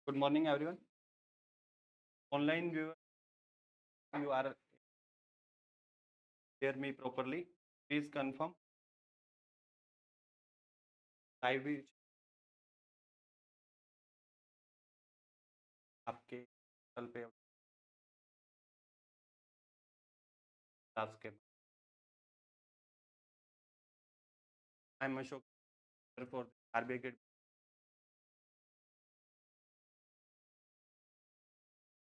Good morning, everyone. Online viewer, you are hear me properly. Please confirm. Live भी आपके channel पे class के I am Ashok for RBI grade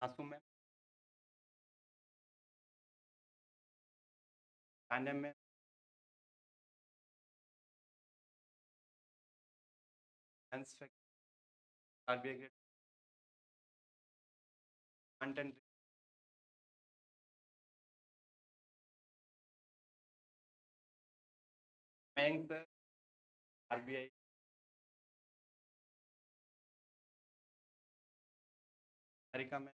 मासूम में खाने में RBI grade content bank RBI America में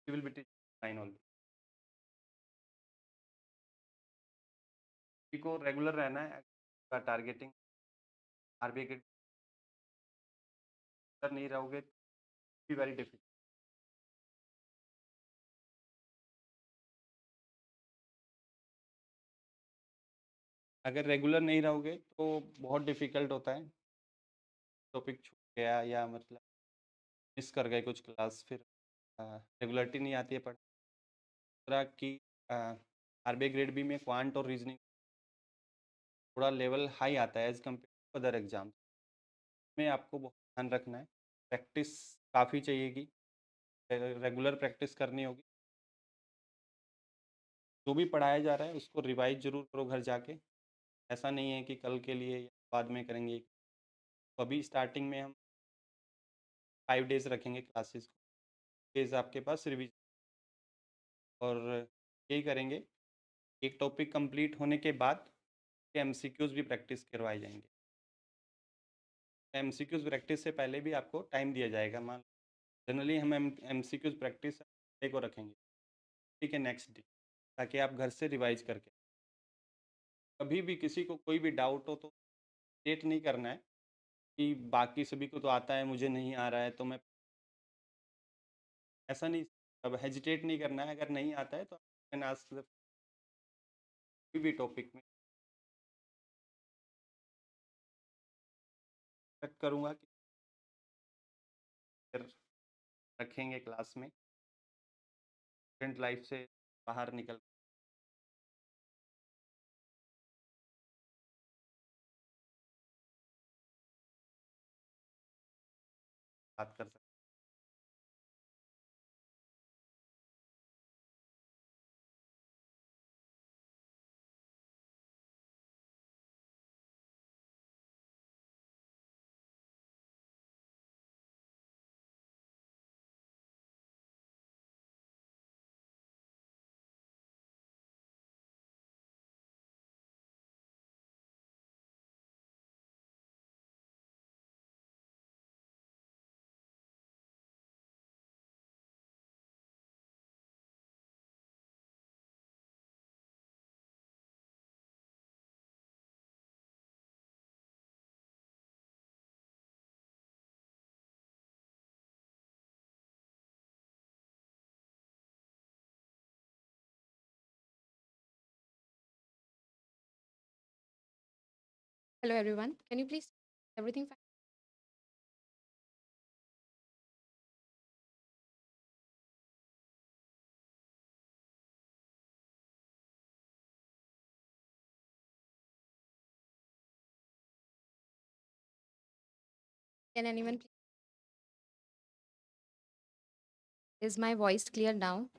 विल बी लाइन ऑलरेडी को रेगुलर रहना है का टारगेटिंग आरबीआई ग्रेड नहीं रहोगे तो वेरी डिफिकल्ट। अगर रेगुलर नहीं रहोगे तो बहुत डिफिकल्ट होता है। टॉपिक छूट गया या मतलब मिस कर गए कुछ क्लास फिर रेगुलरिटी नहीं आती है तरह की आरबीआई ग्रेड बी में क्वांट और रीजनिंग थोड़ा लेवल हाई आता है as compare to other exam में। आपको बहुत ध्यान रखना है, प्रैक्टिस काफ़ी चाहिएगी, रेगुलर प्रैक्टिस करनी होगी। जो भी पढ़ाया जा रहा है उसको रिवाइज जरूर करो घर जाके। ऐसा नहीं है कि कल के लिए या बाद में करेंगे। तो अभी स्टार्टिंग में हम 5 डेज रखेंगे क्लासेस को, डेज आपके पास रिविजन और यही करेंगे। एक टॉपिक कंप्लीट होने के बाद एमसीक्यूज भी प्रैक्टिस करवाए जाएंगे। एमसीक्यूज प्रैक्टिस से पहले भी आपको टाइम दिया जाएगा। मान जनरली हम एमसीक्यूज प्रैक्टिस डे को रखेंगे, ठीक है, नेक्स्ट डे, ताकि आप घर से रिवाइज करके कभी भी किसी को कोई भी डाउट हो तो लेट नहीं करना है कि बाकी सभी को तो आता है मुझे नहीं आ रहा है तो मैं ऐसा नहीं। अब हेजिटेट नहीं करना है, अगर नहीं आता है तो कोई भी टॉपिक में एक्सपेक्ट करूँगा कि फिर रखेंगे क्लास में स्टूडेंट लाइफ से बाहर निकल बात कर सकते। Hello everyone. Can you please everything fine? Can anyone please? Is my voice clear now?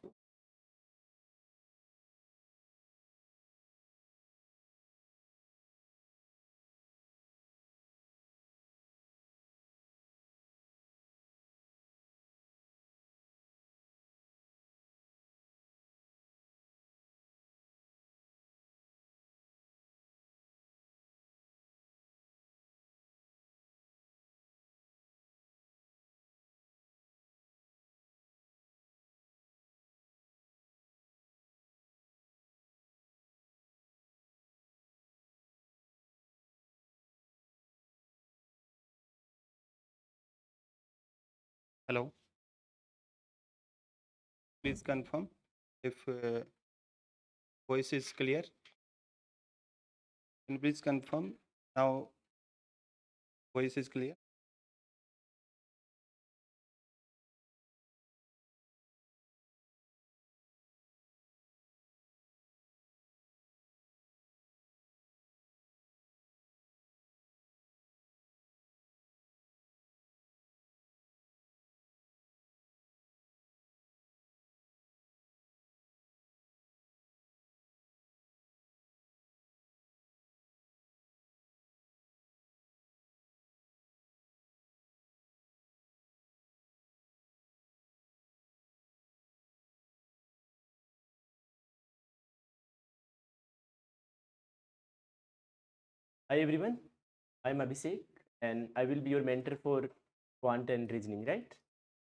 Hello, please confirm if voice is clear. Can you please confirm now voice is clear? Hi everyone, I'm Abhishek and I will be your mentor for Quant and Reasoning, right?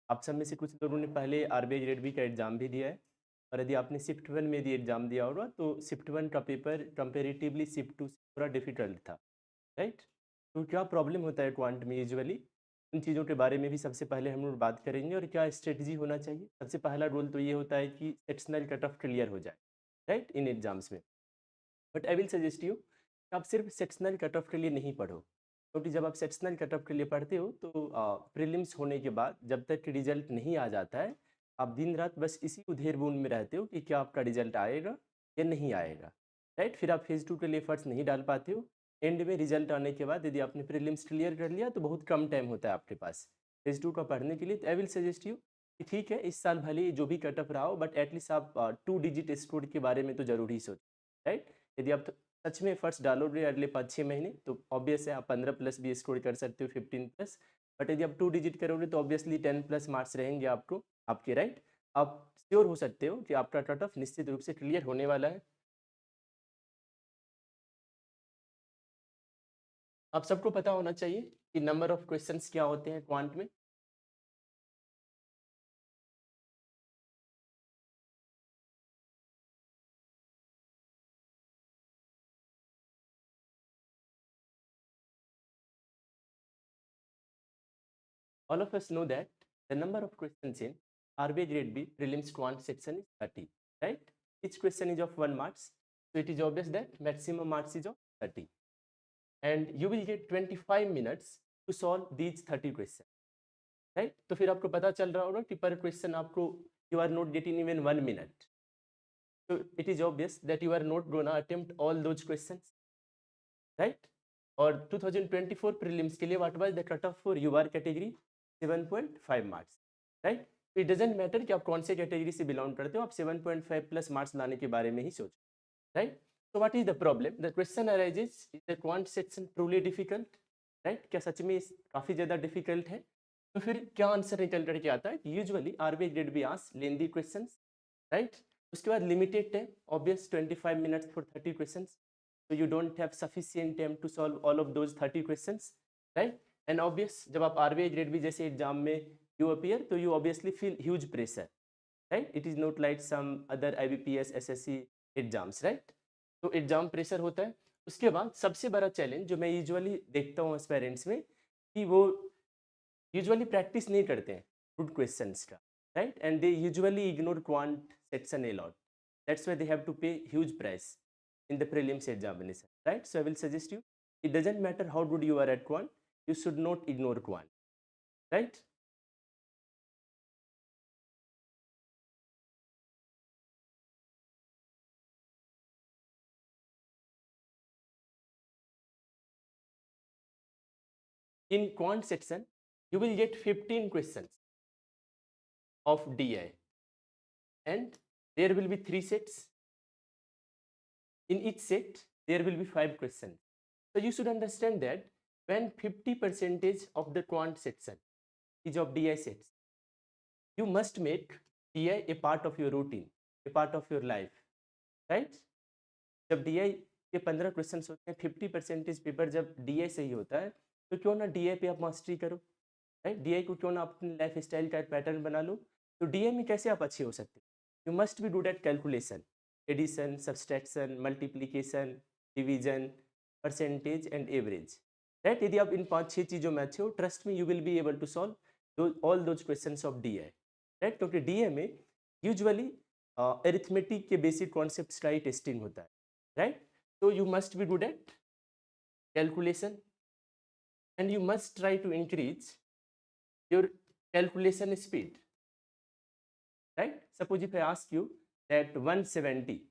आप सब में से कुछ लोगों ने पहले RBI Grade B का exam भी दिया है और यदि आपने शिफ्ट 1 में भी एग्जाम दिया होगा तो शिफ्ट 1 का पेपर कंपेरेटिवली शिफ्ट 2 से थोड़ा डिफिकल्ट था, राइट? तो क्या प्रॉब्लम होता है क्वांट में यूजुअली, उन चीज़ों के बारे में भी सबसे पहले हम लोग बात करेंगे और क्या स्ट्रेटजी होना चाहिए। सबसे पहला रोल तो ये होता है कि सेक्शनल कट ऑफ क्लियर हो जाए, राइट, इन एग्जाम्स में। But I will suggest you आप सिर्फ सेक्शनल कट ऑफ के लिए नहीं पढ़ो, क्योंकि जब आप सेक्शनल कट ऑफ के लिए पढ़ते हो तो प्रीलिम्स होने के बाद जब तक रिजल्ट नहीं आ जाता है आप दिन रात बस इसी उधेड़-बुन में रहते हो कि क्या आपका रिजल्ट आएगा या नहीं आएगा, राइट? फिर आप फेज़ 2 के लिए एफर्ट्स नहीं डाल पाते हो। एंड में रिजल्ट आने के बाद यदि आपने प्रीलिम्स क्लियर कर लिया तो बहुत कम टाइम होता है आपके पास फेज़ 2 का पढ़ने के लिए। तो आई विल सजेस्ट यू कि ठीक है, इस साल भले ही जो भी कट ऑफ रहा हो बट एटलीस्ट आप 2 डिजिट स्कोर के बारे में तो ज़रूर ही सोचें, राइट? यदि आप सच में एफर्ट्स डालोगे अगले 5-6 महीने तो ऑब्वियस है आप 15 प्लस भी स्कोर कर सकते हो, 15 प्लस। बट यदि आप 2 डिजिट करोगे तो ऑब्वियसली 10 प्लस मार्क्स रहेंगे आपको, आपके, राइट? आप श्योर हो सकते हो कि आपका कट ऑफ निश्चित रूप से क्लियर होने वाला है। आप सबको पता होना चाहिए कि नंबर ऑफ क्वेश्चंस क्या होते हैं क्वांट में। All of us know that the number of questions in RBI Grade B prelims quant section is 30, right? Each question is of 1 marks, so it is obvious that maximum marks is of 30, and you will get 25 minutes to solve these 30 questions, right? तो फिर आपको पता चल रहा होगा कि पर question आपको you are not getting even 1 minute, so it is obvious that you are not gonna attempt all those questions, right? और 2024 प्रीलिम्स के लिए what was the cut off for UR category 7.5 marks, right? It doesn't matter कि आप कौन से category से belong करते हो, आप 7.5 प्लस मार्क्स लाने के बारे में ही सोचो, right? So what is the problem? The question arises, is the quant section truly difficult? Right? क्या सच में काफी ज्यादा डिफिकल्ट है? तो फिर क्या आंसर निकल करके आता है? Usually RBI grade B asks lengthy questions, right? उसके बाद limited time, obvious 25 minutes for 30 questions, so you don't have sufficient time to solve all of those 30 questions, right? And obvious, जब आप RBI grade B जैसे exam में you appear तो you obviously feel huge pressure, right? It is not like some other IBPS SSC exams, right? तो exam pressure होता है। उसके बाद सबसे बड़ा चैलेंज जो मैं यूजुअली देखता हूँ पेरेंट्स में कि वो यूजुअली प्रैक्टिस नहीं करते हैं गुड क्वेश्चंस का, right? And they usually ignore quant section a lot, that's why they have to pay huge price in the prelims examination, right? So I will suggest you, it doesn't matter how good you are at quant, you should not ignore quant, right? In quant section you will get 15 questions of DI and there will be 3 sets. In each set there will be 5 questions, so you should understand that when 50% of the quant section is of DI sets, you must make DI a part of your routine, a part of your life, right? जब DI के 15 question होते हैं, 50% paper जब DI से ही होता है, तो क्यों ना DI पे आप मास्टरी करो, राइट? DI को क्यों ना अपनी लाइफ स्टाइल का एक पैटर्न बना लो। तो DI में कैसे आप अच्छे हो सकते हो? You must be good at calculation, addition, subtraction, multiplication, division, percentage and average, right? यदि आप इन 5-6 चीज़ों में अच्छे हो, trust me you will be able to solve all those questions of DA, right? क्योंकि DA में usually arithmetic के basic concepts का ही testing होता है, right? So you must be good at calculation and you must try to increase your calculation speed, right? Suppose if I ask you that 170,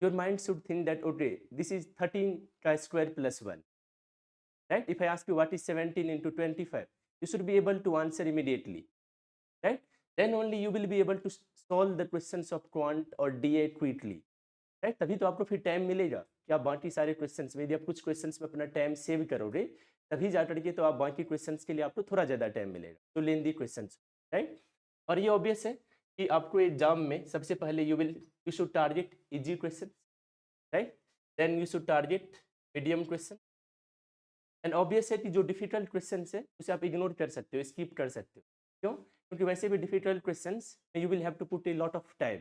your mind should think that okay, this is 13 ka square plus 1, right? If I ask you what is 17 into 25, you should be able to answer immediately, right? Then only you will be able to solve the questions of quant or DA quickly, right? तभी तो आपको फिर time मिलेगा कि आप बाकी सारे questions में, यदि आप कुछ क्वेश्चंस में अपना टाइम सेव करोगे तभी जा करके तो आप बाकी क्वेश्चंस के लिए आपको थोड़ा ज़्यादा टाइम मिलेगा, तो लेंदी क्वेश्चंस, राइट? और ये ऑब्वियस है कि आपको एग्जाम में सबसे पहले you should target easy question, right? Then you should target medium question, and obvious है कि जो डिफिकल्ट क्वेश्चन है उसे आप इग्नोर कर सकते हो, स्किप कर सकते हो। क्यों? क्योंकि वैसे भी डिफिकल्ट क्वेश्चन में you will have to put a lot of time,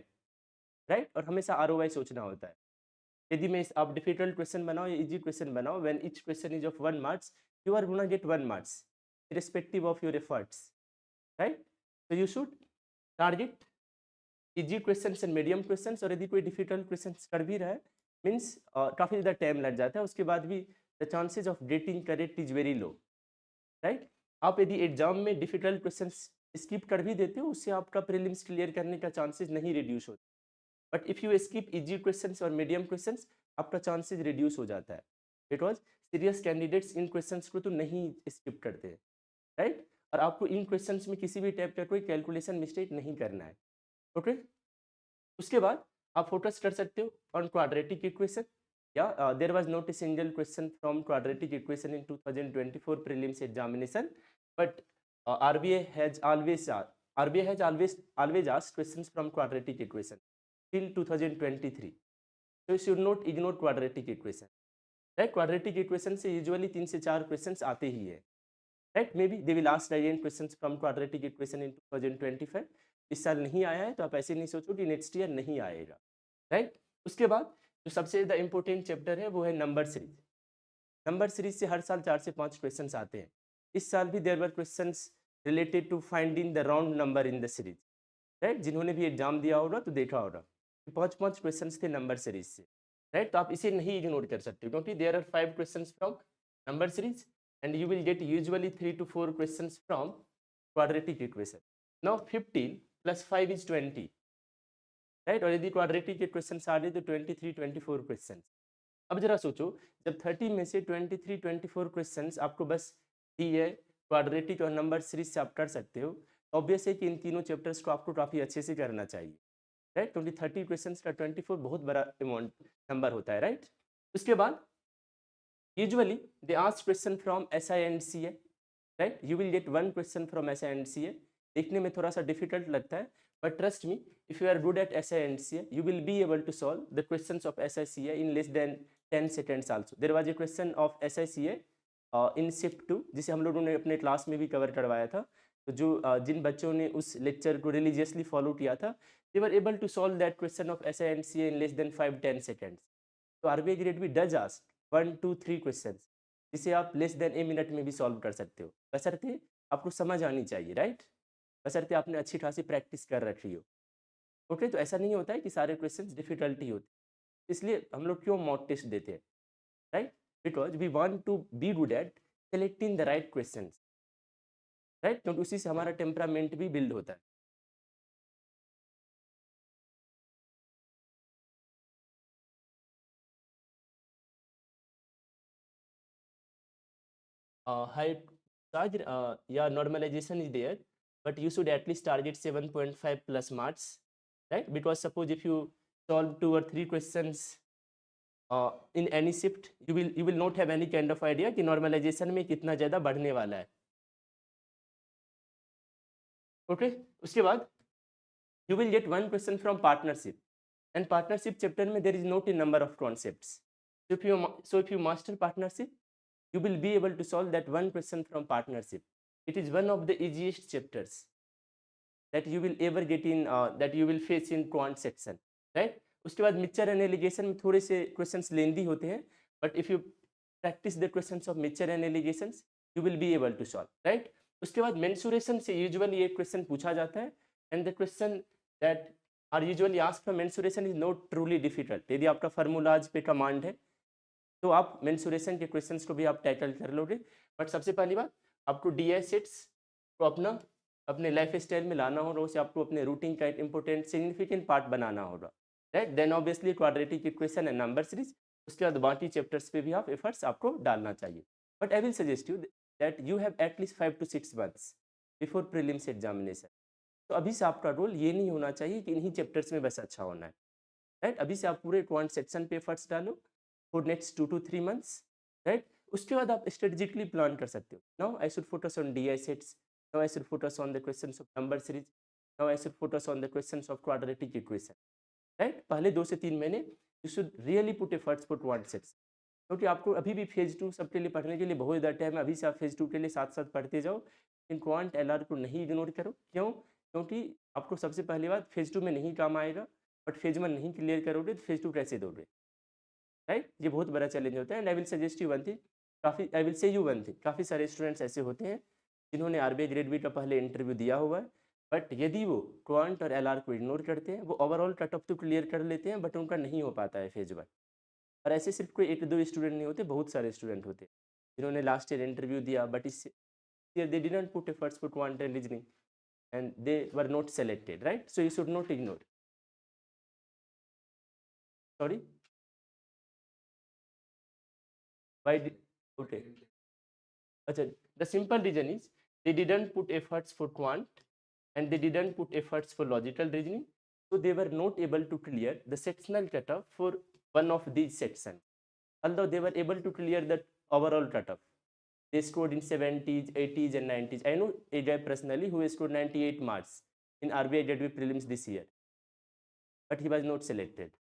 right? और हमेशा ROI सोचना होता है। यदि मैं आप डिफिकल्ट क्वेश्चन बनाओ या इजी क्वेश्चन बनाओ, when each question is of 1 marks, you are gonna get 1 marks irrespective of your efforts, right? So you should target easy questions and medium questions, और यदि कोई डिफिकल्ट क्वेश्चंस कर भी रहा है मीन्स काफ़ी ज़्यादा टाइम लग जाता है, उसके बाद भी the chances of getting correct is very low, right? आप यदि एग्जाम में डिफिकल्ट क्वेश्चंस स्किप कर भी देते हो, उससे आपका प्रीलिम्स क्लियर करने का चांसेस नहीं रिड्यूस होता, but if you skip easy questions और मीडियम क्वेश्चंस, आपका चांसेस रिड्यूस हो जाता है, because serious candidates in questions को तो नहीं स्किप करते हैं, राइट? और आपको इन क्वेश्चंस में किसी भी टाइप का कोई कैलकुलेशन मिस्टेक नहीं करना है, ओके? उसके बाद आप फोकस कर सकते हो ऑन क्वाड्रेटिक इक्वेशन, या there was not a single question from quadratic equation in 2024 prelims examination, but RBI has always asked questions from quadratic equation till 2023, so you should not ignore quadratic equation, right? Quadratic equation से usually 3 से 4 questions आते ही है, right? Maybe they will ask again questions from quadratic equation in 2025, इस साल नहीं आया है तो आप ऐसे नहीं सोचो कि नेक्स्ट ईयर नहीं आएगा, राइट? उसके बाद जो सबसे ज़्यादा इंपॉर्टेंट चैप्टर है वो है नंबर सीरीज। नंबर सीरीज से हर साल 4 से 5 क्वेश्चंस आते हैं। इस साल भी there were questions related to finding the round number in the series, right? जिन्होंने भी एग्जाम दिया होगा तो देखा होगा 5 क्वेश्चंस थे नंबर सीरीज से, राइट? तो आप इसे नहीं इग्नोर कर सकते क्योंकि there are 5 questions from number series and you will get usually 3 to 4 questions from quadratic equation. Now 15 plus 5 is 20, right? और यदि quadratic equations आ रही तो 23 24 questions। अब जरा सोचो, जब 30 में से 23 24 questions आपको बस दी है quadratic और नंबर सीरीज से आप कर सकते हो, ऑब्वियस है कि इन तीनों चैप्टर्स को आपको काफ़ी अच्छे से करना चाहिए, राइट? क्योंकि 30 क्वेश्चंस का 24 बहुत बड़ा अमाउंट नंबर होता है, राइट? उसके बाद usually they ask question from SI and CA, right? You will get one question from SI and CA. देखने में थोड़ा सा difficult लगता है, but trust me, if you are good at SI and CA, you will be able to solve the questions of SI CA in less than 10 seconds also. There was a question of SI CA in shift 2, जिसे हम लोगों ने अपने class में भी cover करवाया था। तो जो जिन बच्चों ने उस लेक्चर को रिलीजियसली फॉलो किया था, they were able to solve that question of SI and CA in less than 5-10 seconds. तो RBI Grade B does ask 1, 2, 3 questions जिसे आप लेस देन ए मिनट में भी सॉल्व कर सकते हो, बशर्ते आपको समझ आनी चाहिए, राइट? बशर्ते आपने अच्छी खासी प्रैक्टिस कर रखी हो, ओके? तो ऐसा नहीं होता है कि सारे क्वेश्चंस डिफिकल्ट ही होते, इसलिए हम लोग क्यों मॉक टेस्ट देते हैं, right? Because we want to be good at selecting the right questions, right? क्योंकि उसी से हमारा टेम्परामेंट भी बिल्ड होता है। High charge, yeah, normalization is there, but you should at least target 7.5 plus marks, right? Because suppose if you solve 2 or 3 questions in any shift, you will not have any kind of idea कि normalization में कितना ज़्यादा बढ़ने वाला है, okay? उसके बाद you will get one question from partnership, and partnership chapter में there is not a number of concepts. So if you master partnership, you will be able to solve that one question from partnership. It is one of the easiest chapters that you will ever get in that you will face in quant section, right? उसके बाद mixture and allegation में थोड़े से questions लेंदी होते हैं, but if you practice the questions of mixture and allegations, you will be able to solve, right? उसके बाद mensuration से यूजुअली एक क्वेश्चन पूछा जाता है, and the question that are usually asked for mensuration is not truly difficult. यदि आपका formulas पे कमांड है तो आप मेंसुरेशन के क्वेश्चंस को भी आप टैकल कर लोगे। बट सबसे पहली बात, आपको डीआई सेट्स को अपने लाइफ स्टाइल में लाना होगा, उसे आपको अपने रूटीन का एक इंपॉर्टेंट सिग्निफिकेंट पार्ट बनाना होगा, right. Then obviously quadratic equation and number series, उसके बाद बाकी चैप्टर्स पे भी आप एफर्ट्स आपको डालना चाहिए। But I will suggest you that you have at least 5 to 6 months before prelims examination. तो अभी से आपका रोल ये नहीं होना चाहिए कि इन्हीं चैप्टर्स में बस अच्छा होना है, राइट। अभी से आप पूरे क्वांट सेक्शन पे एफर्ट्स डालो for next 2 to 3 months, right. उसके बाद आप स्ट्रेटेजिकली प्लान कर सकते हो। Now I should focus on DI sets, now I should focus on the questions of number series, now I should focus on the questions of quadratic equation, right. पहले 2 से 3 महीने you should really put efforts for quant sets, क्योंकि आपको अभी भी phase 2 सबके लिए पढ़ने के लिए बहुत ज़्यादा टाइम है। अभी से आप फेज 2 के लिए साथ साथ पढ़ते जाओ, इन क्वांट एलआर को नहीं इग्नोर करो। क्यों? क्योंकि आपको सबसे पहली बात फेज 2 में नहीं काम आएगा, बट फेज 1 नहीं क्लियर करोगे तो फेज 2 कैसे दोगे, राइट। ये बहुत बड़ा चैलेंज होता है। And I will suggest you one thing, I will say you one thing, काफ़ी सारे स्टूडेंट्स ऐसे होते हैं जिन्होंने आरबीआई ग्रेड बी का पहले इंटरव्यू दिया हुआ है, बट यदि वो क्वांट और एलआर को इग्नोर करते हैं, वो ओवरऑल कट ऑफ तो क्लियर कर लेते हैं, बट उनका नहीं हो पाता है फेज 1। और ऐसे सिर्फ कोई 1-2 स्टूडेंट नहीं होते, बहुत सारे स्टूडेंट होते हैं जिन्होंने लास्ट ईयर इंटरव्यू दिया, बट इस year they didn't put efforts for quant and reasoning and they were not selected, right. So you should not ignore. Sorry, why did, okay, अच्छा, the simple reason is they didn't put efforts for quant and they didn't put efforts for logical reasoning, so they were not able to clear the sectional cutoff for one of these sections, although they were able to clear the overall cutoff. They scored in 70s, 80s and 90s. I know a guy personally who scored 98 marks in RBI Grade B prelims this year, but he was not selected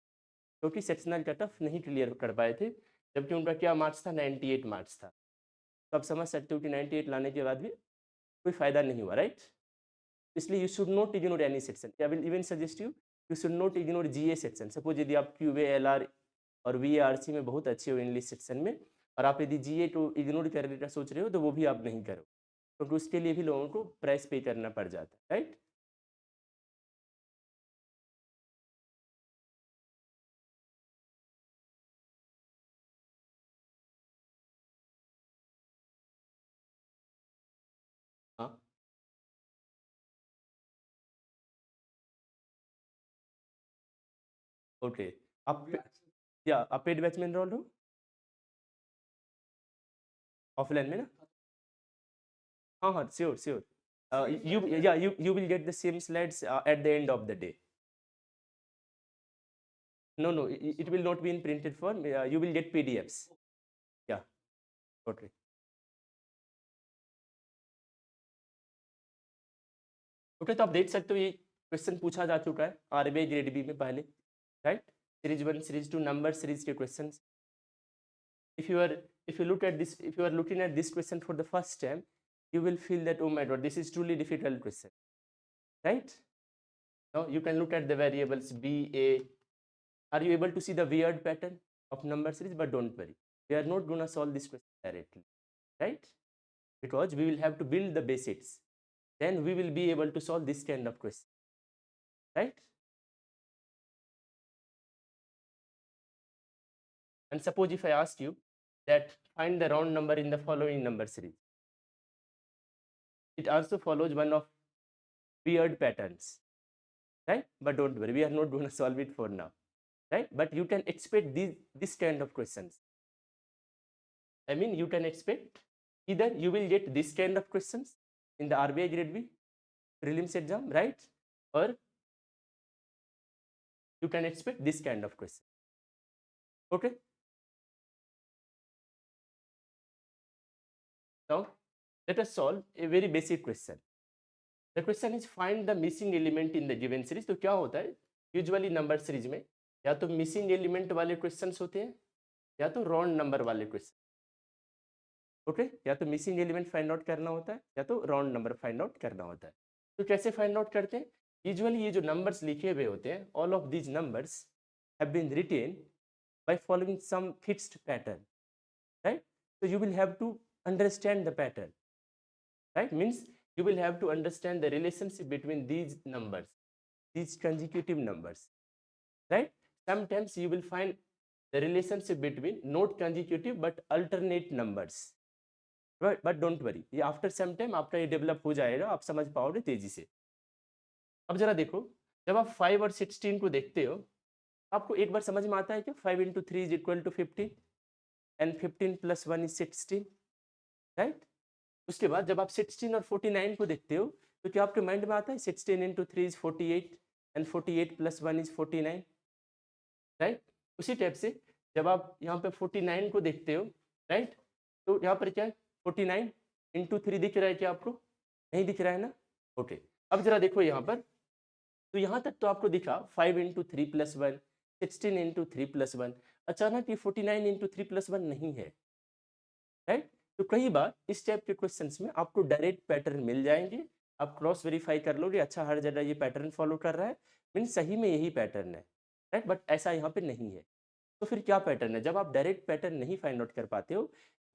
क्योंकि sectional cut off नहीं clear कर पाए थे, जबकि उनका क्या marks था, 98 marks था। तो आप समझ सकते हो कि 98 लाने के बाद भी कोई फायदा नहीं हुआ, राइट। इसलिए you should not ignore any section. I will even suggest you, you should not ignore GA section. Suppose यदि आप क्यूए, एलआर और वीआरसी में बहुत अच्छे हो इंग्लिश सेक्शन में, और आप यदि जीए को इग्नोर करने का सोच रहे हो, तो वो भी आप नहीं करो, क्योंकि उसके लिए भी लोगों को प्राइस पे करना पड़ जाता है, राइट। हाँ, ओके। आप या आप पेड बैच में एनरोल हो ऑफलाइन में ना? हाँ हाँ, sure sure. You will get the same slides at the end of the day. No, it will not be in printed form. You will get PDFs. Yeah, okay. Okay, तो आप देख सकते हो ये क्वेश्चन पूछा जा चुका है आरबीआई ग्रेड बी में पहले, right. Series 1, series 2 number series के question. if you are if you look at this, if you are looking at this question for the first time, you will feel that, oh my god, this is truly difficult question, right? Now you can look at the variables b, a. Are you able to see the weird pattern of number series? But don't worry, we are not going to solve this question directly, right? Because we will have to build the basics, then we will be able to solve this kind of question, right? And suppose if I ask you that find the round number in the following number series, it also follows one of weird patterns, right? But don't worry, we are not going to solve it for now, right? But you can expect this kind of questions. I mean, you can expect either you will get this kind of questions in the RBI Grade B prelims exam, right? Or you can expect this kind of question. Okay. Now let us solve a very basic question. The question is find the missing element in the given series. तो क्या होता है usually number series में, या तो missing element वाले questions होते हैं या तो रॉन्ग नंबर वाले क्वेश्चन, ओके। या तो मिसिंग एलिमेंट फाइंड आउट करना होता है या तो रॉन्ग नंबर फाइंड आउट करना होता है। तो कैसे फाइंड आउट करते हैं? यूजुअली ये जो नंबर्स लिखे हुए होते हैं, all of these numbers have been written by following some fixed pattern, right? So you will have to understand the pattern. right? Means you will have to understand the relationship between these numbers, these consecutive numbers, right? Sometimes you will find the relationship between not consecutive but alternate numbers, but don't worry, ये after some time आपका ये develop हो जाएगा, आप समझ पाओगे तेजी से. अब जरा देखो, जब आप 5 और 16 को देखते हो, आपको एक बार समझ में आता है क्या 5 into 3 is equal to 15 and 15 plus 1 is 16, right? उसके बाद जब आप 16 और 49 को देखते हो तो क्या आपके माइंड में आता है 16 into 3 is 48 and 48 plus 1 is 49, right? उसी टाइप से जब आप यहाँ पे 49 को देखते हो, राइट, तो यहाँ पर क्या है 49 into 3 दिख रहा है क्या आपको? नहीं दिख रहा है ना? ओके, अब जरा देखो यहाँ पर, तो यहाँ तक तो आपको दिखा 5 into 3 plus 1, 16 into 3 plus 1, अचानक ये 49 into 3 plus 1 नहीं है, राइट? तो कई बार इस टाइप के क्वेश्चंस में आपको डायरेक्ट पैटर्न मिल जाएंगे, आप क्रॉस वेरीफाई कर लोगे, अच्छा हर जगह ये पैटर्न फॉलो कर रहा है, मीन सही में यही पैटर्न है, राइट, बट ऐसा यहाँ पे नहीं है. तो फिर क्या पैटर्न है? जब आप डायरेक्ट पैटर्न नहीं फाइंड आउट कर पाते हो,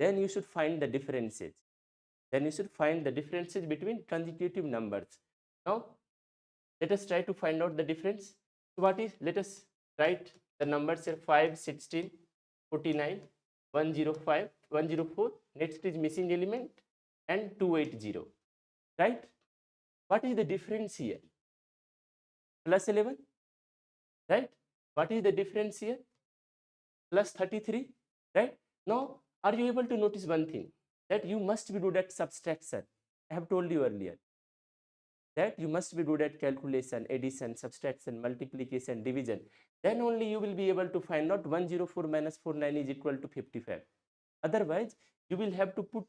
then you should find the differences, then you should find the differences between consecutive numbers. Now let us try to find out the difference. So what is, let us write the numbers here, 5, 16, 49, 105, 104, next is missing element and 280, right? What is the difference here? Plus 11, right? What is the difference here? Plus 33, right? Now are you able to notice one thing, that you must be good at subtraction? I have told you earlier that you must be good at calculation, addition, subtraction, multiplication, division. Then only you will be able to find out 104 minus 49 is equal to 55. Otherwise, you will have to put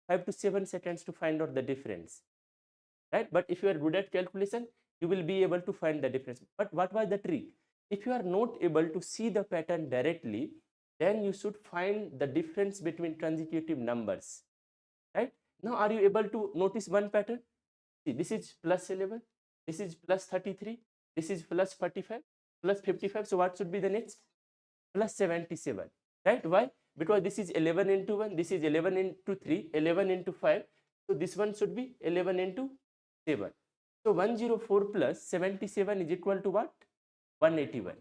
5 to 7 seconds to find out the difference, right? But if you are good at calculation, you will be able to find the difference. But what was the trick? If you are not able to see the pattern directly, then you should find the difference between consecutive numbers, right? Now are you able to notice one pattern? See, this is plus 11, this is plus 33, this is plus 45, plus 55. So what should be the next? Plus 77, right? Why? Because this is 11 into 1, this is 11 into 3, 11 into 5. So this one should be 11 into 7. So 104 plus 77 is equal to what? 181,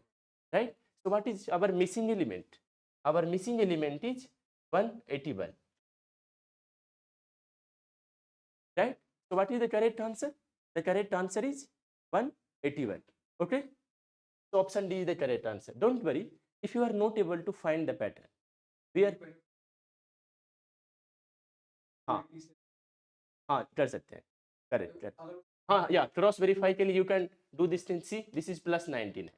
right? So what is our missing element? Our missing element is 181, right? So what is the correct answer? The correct answer is 181, okay? So option D is the correct answer. Don't worry if you are not able to find the pattern. We are हाँ कर सकते हैं, correct, हाँ या cross verify के लिए you can do this thing. See this is plus 19 है,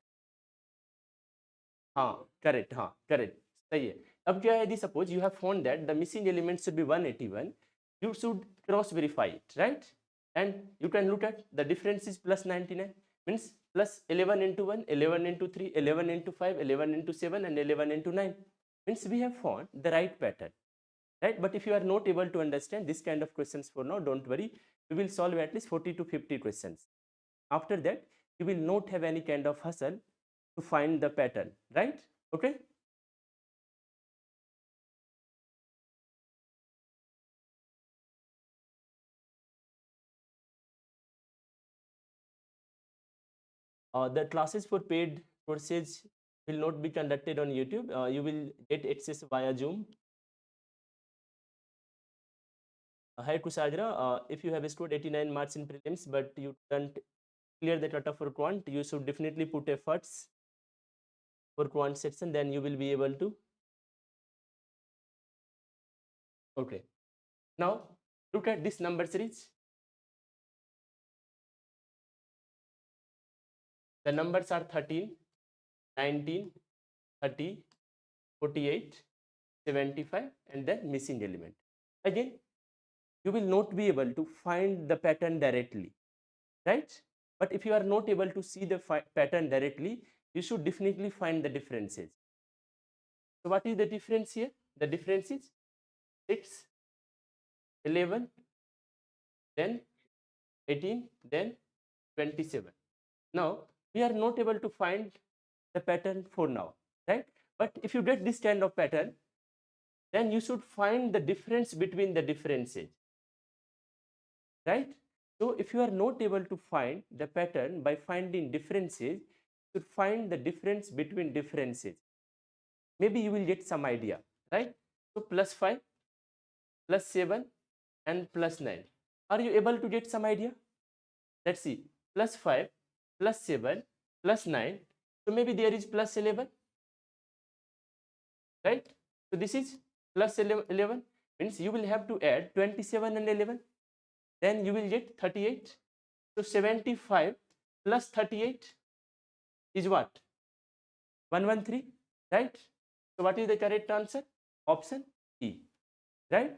हाँ करेक्ट, हाँ करेक्ट, सही है. अब क्या है, यदि suppose you have found that the missing element should be 181, you should cross verify it, right? And you can look at the difference is plus 99, means plus 11 into 1, 11 into 3, 11 into 5, 11 into 7 and 11 into 9, means we have found the right pattern, right? But if you are not able to understand this kind of questions for now, don't worry, we will solve at least 40 to 50 questions. After that you will not have any kind of hustle to find the pattern, right? Okay. The classes for paid courses will not be conducted on YouTube. You will get access via Zoom. Hi Kusajra, if you have scored 89 marks in prelims but you don't clear the cutoff for quant, you should definitely put efforts for quant section, then you will be able to. Okay, now look at this number series. The numbers are 13, 19, 30, 48, 75 and then missing element. Again, you will not be able to find the pattern directly, right? But if you are not able to see the pattern directly, you should definitely find the differences. So what is the difference here? The difference is 6, 11, then 18, then 27. Now we are not able to find the pattern for now, right? But if you get this kind of pattern, then you should find the difference between the differences. right? So if you are not able to find the pattern by finding differences, you should find the difference between differences. Maybe you will get some idea, right? So plus 5, plus 7 and plus 9. Are you able to get some idea? Let's see. Plus 5, plus 7, plus 9. So maybe there is plus 11, right? So this is plus 11 means you will have to add 27 and 11. Then you will get 38. So 75 plus 38 is what? 113, right? So what is the correct answer? Option E, right?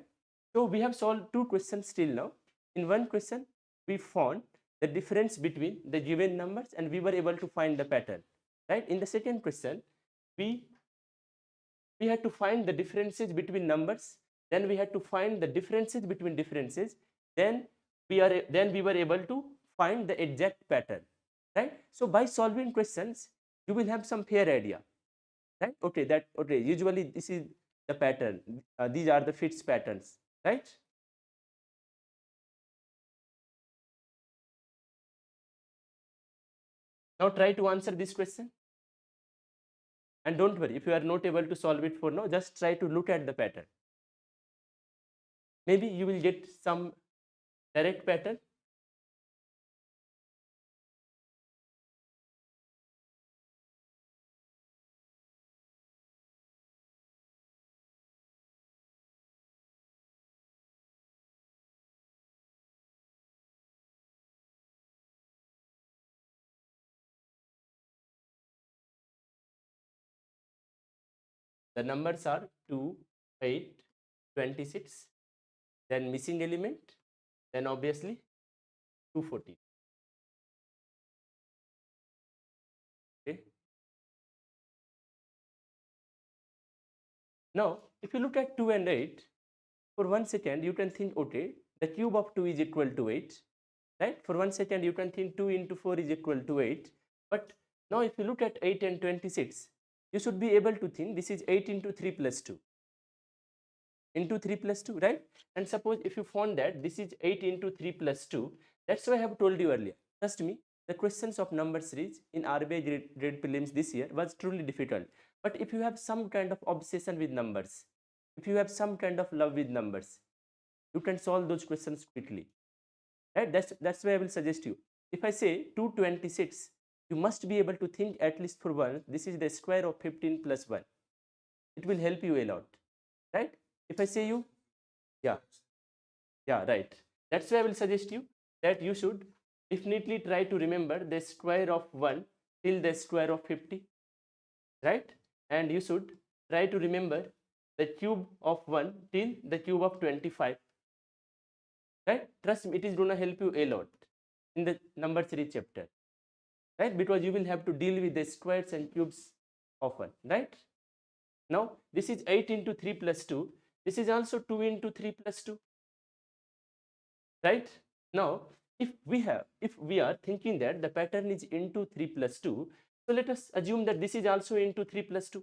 So we have solved two questions till now. In one question, we found the difference between the given numbers and we were able to find the pattern, right? In the second question, we had to find the differences between numbers, then we had to find the differences between differences, then we were able to find the exact pattern, right? So by solving questions, you will have some fair idea, right? Okay, usually this is the pattern, these are the fits patterns, right? Now try to answer this question, and don't worry if you are not able to solve it for now, just try to look at the pattern. Maybe you will get some direct pattern. The numbers are 2, 8, 26, then missing element, then obviously 240. Okay. Now, if you look at 2 and 8, for 1 second you can think, okay, the cube of 2 is equal to 8, right? For 1 second you can think 2 into 4 is equal to 8. But now if you look at 8 and 26, you should be able to think this is 8 into 3 plus 2. Into 3 plus 2, right? And suppose if you found that this is 8 into 3 plus 2, that's why I have told you earlier. Trust me, the questions of number series in RBI grade prelims this year was truly difficult. But if you have some kind of obsession with numbers, if you have some kind of love with numbers, you can solve those questions quickly, right? That's why I will suggest you. If I say 226, you must be able to think at least for one, this is the square of 15 plus 1. It will help you a lot, right? If I say you, yeah, yeah, right. That's why I will suggest you that you should definitely try to remember the square of 1 till the square of 50, right? And you should try to remember the cube of 1 till the cube of 25, right? Trust me, it is going to help you a lot in the number series chapter, right? Because you will have to deal with the squares and cubes often, right? Now, this is 8 into 3 plus 2. This is also 2 into 3 plus 2, right? Now, if we are thinking that the pattern is into 3 plus 2, so let us assume that this is also into 3 plus 2.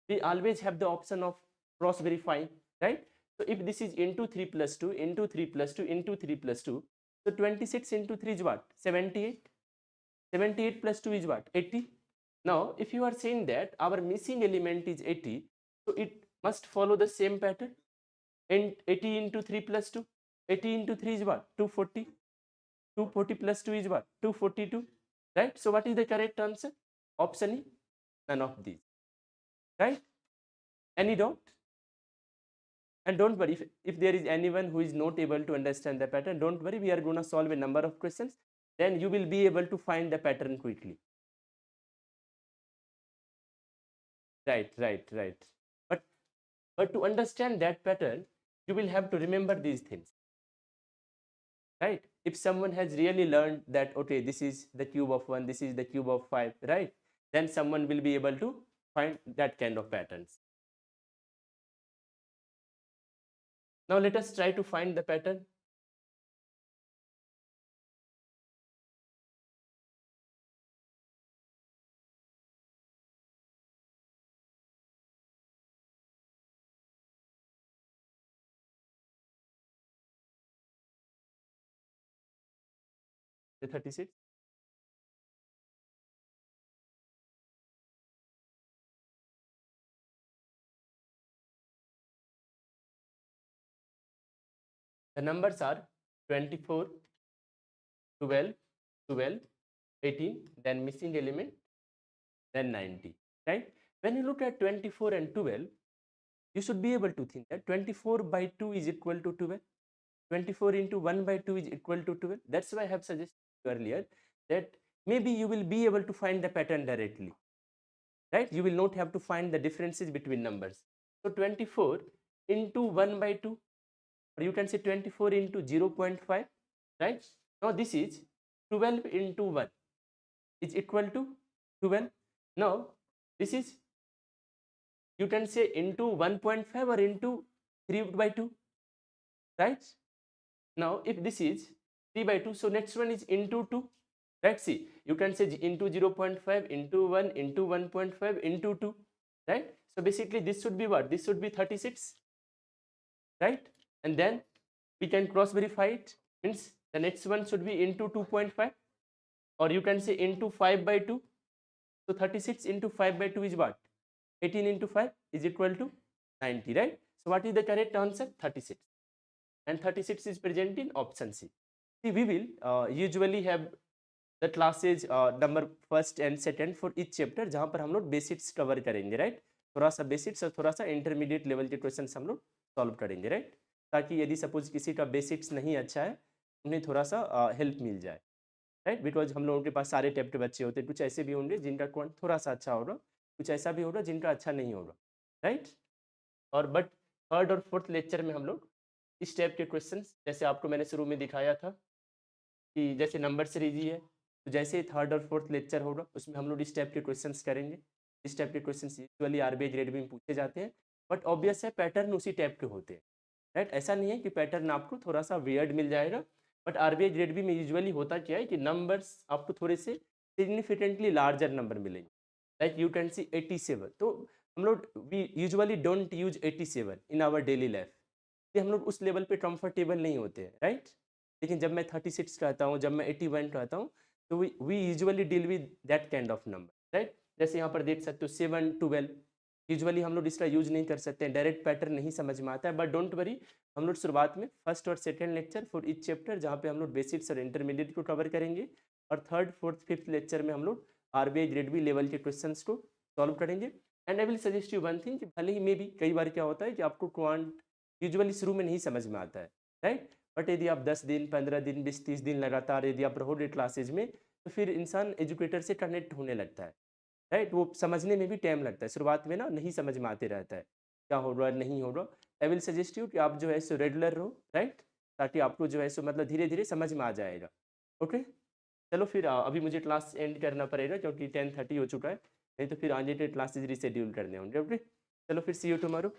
We always have the option of cross verifying, right? So if this is into 3 plus 2, into 3 plus 2, into 3 plus 2, so 26 into 3 is what? 78. 78 plus 2 is what? 80. Now, if you are saying that our missing element is 80, so it must follow the same pattern. And 80 into 3 plus 2, 80 into 3 is what? 240. 240 plus 2 is what? 242, right? So what is the correct answer? Option E, none of these, right? Any doubt? And don't worry, if there is anyone who is not able to understand the pattern, don't worry, we are going to solve a number of questions, then you will be able to find the pattern quickly. Right. But to understand that pattern, you will have to remember these things, right? If someone has really learned that, okay, this is the cube of 1, this is the cube of 5, right? Then someone will be able to find that kind of patterns. Now let us try to find the pattern. 36. The numbers are 24, 12, 12, 18, then missing element, then 90, right? When you look at 24 and 12, you should be able to think that 24 by 2 is equal to 12. 24 into 1 by 2 is equal to 12. That's why I have suggested earlier that maybe you will be able to find the pattern directly, right? You will not have to find the differences between numbers. So 24 into 1 by 2, or you can say 24 into 0.5, right? Now this is 12 into 1 is equal to 12. Now this is, you can say, into 1.5 or into 3 by 2, right? Now if this is 3 by 2, so next one is into 2, right? See, you can say into 0.5, into 1, into 1.5, into 2, right? So basically this should be what? This should be 36, right? And then we can cross verify it, means the next one should be into 2.5, or you can say into 5 by 2. So 36 into 5 by 2 is what? 18 into 5 is equal to 90, right? So what is the correct answer? 36. And 36 is present in option C. See, we will usually have the classes number first and second for each chapter, जहाँ पर हम लोग basics cover करेंगे, right? थोड़ा सा basics और थोड़ा सा इंटरमीडिएट लेवल के क्वेश्चन हम लोग सॉल्व करेंगे, राइट? ताकि यदि सपोज किसी का बेसिक्स नहीं अच्छा है, उन्हें थोड़ा सा हेल्प मिल जाए, राइट? बिकॉज हम लोगों के पास सारे टाइप के बच्चे होते हैं, कुछ ऐसे भी होंगे जिनका क्वांट थोड़ा सा अच्छा होगा, कुछ ऐसा भी होगा जिनका अच्छा नहीं होगा, राइट? और बट थर्ड और फोर्थ लेक्चर में हम लोग इस टाइप के क्वेश्चंस, जैसे आपको मैंने शुरू में दिखाया था कि जैसे नंबर सीरीज है, तो जैसे थर्ड और फोर्थ लेक्चर होगा उसमें हम लोग इस टाइप के क्वेश्चंस करेंगे. इस टाइप के questions usually RBI grade B में पूछे जाते हैं, बट ऑब्वियस है पैटर्न उसी टाइप के होते हैं, राइट? ऐसा नहीं है कि पैटर्न आपको थोड़ा सा वियर्ड मिल जाएगा, बट आरबीआई ग्रेड बी में यूजुअली होता क्या है कि नंबर्स आपको थोड़े से सिग्निफिकेंटली लार्जर नंबर मिलेंगे, लाइक यू कैन सी 87. तो हम लोग we usually don't use 87 in our daily life, हम लोग उस लेवल पे कंफर्टेबल नहीं होते हैं, राइट? लेकिन जब मैं 36 कहता हूँ, जब मैं 81 कहता हूँ, तो we usually deal with that kind of number, right? जैसे यहाँ पर देख सकते हो 7, 12, यूजुअली हम लोग इसका यूज नहीं कर सकते हैं, डायरेक्ट पैटर्न नहीं समझ में आता है, बट डोंट वरी, हम लोग शुरुआत में फर्स्ट और second lecture for each chapter, जहाँ पे हम लोग बेसिक्स और इंटरमीडिएट को कवर करेंगे, और थर्ड, फोर्थ, फिफ्थ लेक्चर में हम लोग आरबीआई ग्रेड बी लेवल के क्वेश्चंस को सॉल्व करेंगे. And I will suggest you one thing, कि भले ही मे बी कई बार क्या होता है कि आपको क्वांट यूजुअली शुरू में नहीं समझ में आता है, राइट? बट यदि आप 10 दिन, 15 दिन, 20, 30 दिन लगातार यदि आप रहोगे क्लासेज में, तो फिर इंसान एजुकेटर से कनेक्ट होने लगता है, राइट? वो समझने में भी टाइम लगता है, शुरुआत में ना नहीं समझ में आते रहता है क्या हो रहा है, नहीं हो रहा. आई विल सजेस्ट यू कि आप जो है सो रेगुलर रहो, राइट? ताकि आपको जो है सो मतलब धीरे धीरे समझ में आ जाएगा. ओके, चलो फिर अभी मुझे क्लास एंड करना पड़ेगा क्योंकि 10:30 हो चुका है, नहीं तो फिर आगे के क्लासेज रिशेड्यूल करने होंगे. ओके, चलो फिर सी यू टुमारो.